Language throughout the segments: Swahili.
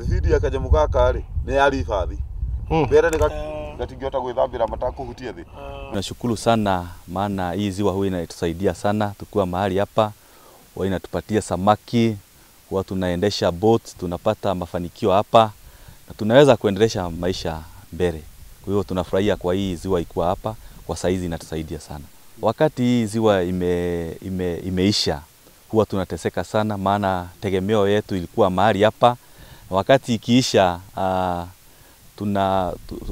Hidi ya kajamuka kale ni alifathi. Bera ni gatingiota gwithambira matakuhutia thi. Tunashukuru sana maana hii ziwa huwa inatusaidia sana tukiwa mahali hapa. Huwa inatupatia samaki, huwa tunaendesha boat, tunapata mafanikio hapa na tunaweza kuendelesha maisha mbele. Kwa hiyo tunafurahia kwa hii ziwa ikuwa hapa, kwa saizi inatusaidia sana. Wakati hii ziwa imeisha, huwa tunateseka sana maana tegemeo yetu ilikuwa mahali hapa. Wakati ikiisha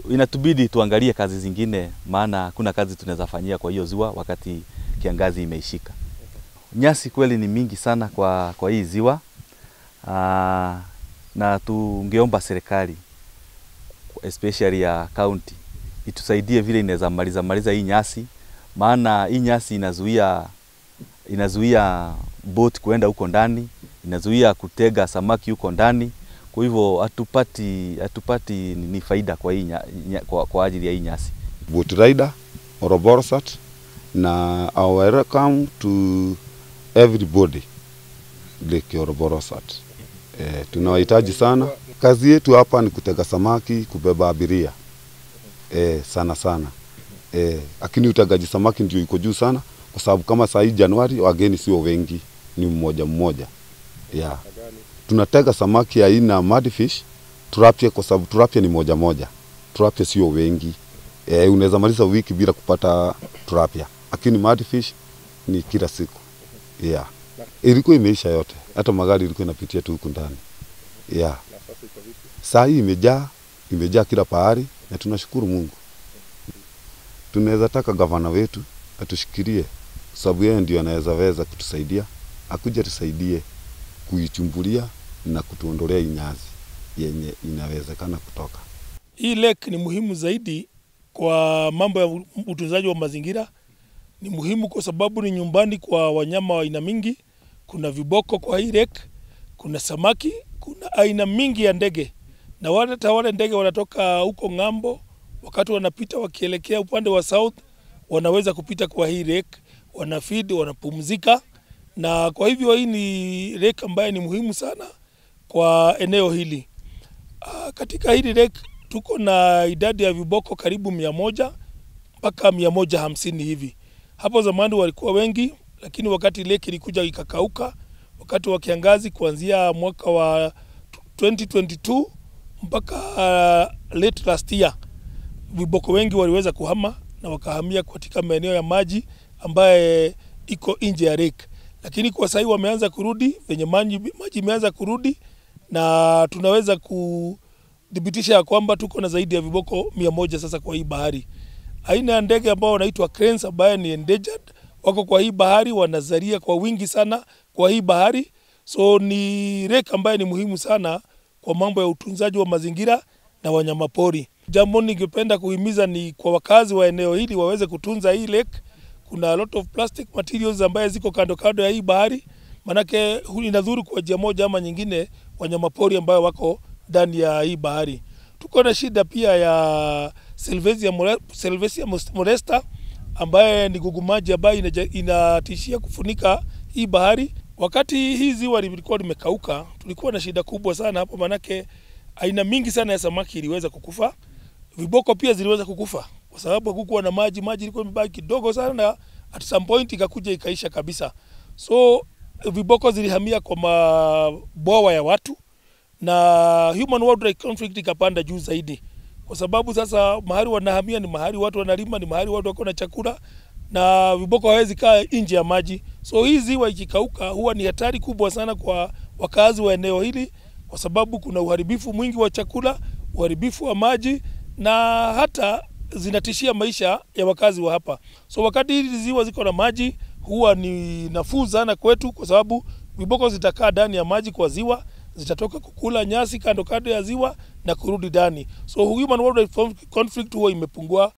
inatubidi tuangalie kazi zingine maana kuna kazi tunaweza fanyia kwa hiyo ziwa wakati kiangazi imeishika. Nyasi kweli ni mingi sana kwa hii ziwa. Na tungeomba serikali especially ya county itusaidie vile inaweza maliza hii nyasi maana hii nyasi inazuia boat kuenda huko ndani, inazuia kutega samaki huko ndani. Kwa hivyo hatupati ni faida kwa hii kwa ajili ya hii nyasi. Boat rider Oroborosat na I welcome to everybody Lake Oroborosat. Tunawahitaji sana. Kazi yetu hapa ni kutega samaki, kubeba abiria. Sana. Lakini utegaji samaki ndio iko juu sana kwa sababu kama saa hii Januari wageni sio wengi, ni mmoja. Yeah. Tunatega samaki aina mudfish, tilapia kwa sababu tilapia ni moja. Tilapia sio wengi. Unaweza maliza wiki bila kupata tilapia. Lakini mudfish ni kila siku. Yeah. Ilikuwa imeisha yote. Hata magari ilikuwa inapitia tu huko ndani. Yeah. Saa hii imejaa kila pahali na tunashukuru Mungu. Tunaweza taka gavana wetu atushikilie sababu yeye ndio anaweza kutusaidia. Akuje tusaidie kuichumbulia na kutuondolea inyazi yenye inawezekana kutoka. Hii lake ni muhimu zaidi kwa mambo ya utunzaji wa mazingira. Ni muhimu kwa sababu ni nyumbani kwa wanyama wa aina mingi. Kuna viboko kwa hii lake, kuna samaki, kuna aina mingi ya ndege. Na wale ndege wanatoka huko ng'ambo, wakati wanapita wakielekea upande wa south, wanaweza kupita kwa hii lake, wanafeed, wanapumzika. Na kwa hivyo hii ni lake ambayo ni muhimu sana kwa eneo hili. Katika hili lake tuko na idadi ya viboko karibu 100 mpaka 150 hivi. Hapo zamani walikuwa wengi, lakini wakati lake ilikuja ikakauka, wakati wa kiangazi kuanzia mwaka wa 2022 mpaka late last year, viboko wengi waliweza kuhama na wakahamia katika maeneo ya maji ambaye iko nje ya lake. Lakini kwa sasa wameanza kurudi, venye maji imeanza kurudi na tunaweza kudhibitisha ya kwamba tuko na zaidi ya viboko 100 sasa kwa hii bahari. Aina ya ndege ambao wanaitwa cranes ambaye ni endangered wako kwa hii bahari, wanazalia kwa wingi sana kwa hii bahari. So ni lake ambaye ni muhimu sana kwa mambo ya utunzaji wa mazingira na wanyamapori. Jambo ningependa kuhimiza ni kwa wakazi wa eneo hili waweze kutunza hii lake. Kuna a lot of plastic materials ambaye ziko kando ya hii bahari, manake inadhuru kwa njia moja ama nyingine wanyamapori ambao wako ndani ya hii bahari. Tuko na shida pia ya Salvesia molesta ambaye ni gugu maji ambaye inatishia kufunika hii bahari. Wakati hii ziwa lilikuwa limekauka, tulikuwa na shida kubwa sana hapo, manake aina mingi sana ya samaki iliweza kukufa. Viboko pia ziliweza kukufa kwa sababu hakukuwa na maji ilikuwa imebaki kidogo sana na at some point ikakuja ikaisha kabisa. So viboko zilihamia kwa mabwawa ya watu na human wildlife conflict ikapanda juu zaidi. Kwa sababu sasa mahali wanahamia ni mahali watu wanalima, ni mahali watu wako na chakula na viboko hawezi kaa nje ya maji. So hii ziwa ikikauka huwa ni hatari kubwa sana kwa wakazi wa eneo hili kwa sababu kuna uharibifu mwingi wa chakula, uharibifu wa maji na hata zinatishia maisha ya wakazi wa hapa. So wakati hizi ziwa ziko na maji huwa ni nafuu sana kwetu kwa sababu viboko zitakaa ndani ya maji kwa ziwa, zitatoka kukula nyasi kando ya ziwa na kurudi ndani. So human wildlife conflict huwa imepungua